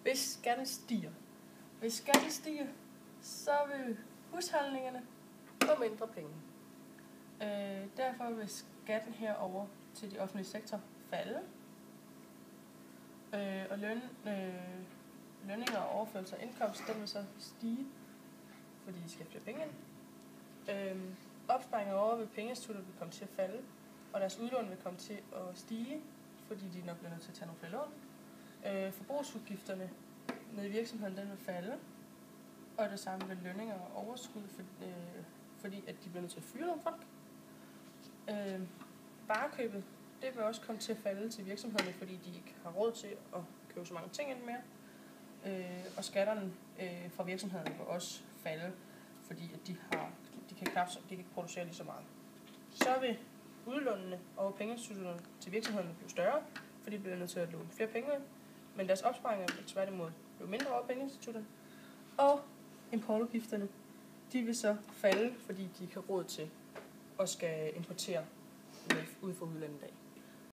Hvis skatten stiger, så vil husholdningerne få mindre penge. Derfor vil skatten herover til de offentlige sektor falde. Og lønninger og overførsel af indkomst, den vil så stige, fordi de skal have flere penge ind. Opsparinger over ved pengeinstitutter vil komme til at falde, og deres udlån vil komme til at stige, fordi de nok bliver nødt til at tage nogle flere lån. Forbrugsudgifterne nede i virksomheden, den vil falde, og det samme med lønninger og overskud, fordi at de bliver nødt til at fyre nogle folk. Varekøbet, det vil også komme til at falde til virksomhederne, fordi de ikke har råd til at købe så mange ting ind mere. Og skatterne fra virksomhederne vil også falde, fordi at de kan ikke producere lige så meget. Så vil udlånene og pengeinstitutterne til virksomhederne blive større, fordi de bliver nødt til at låne flere penge ind, men deres opsparinger vil tværtimod blive mindre over pengeinstitutterne. Og importudgifterne, de vil så falde, fordi de ikke har råd til at skal importere ud fra udlandet i dag.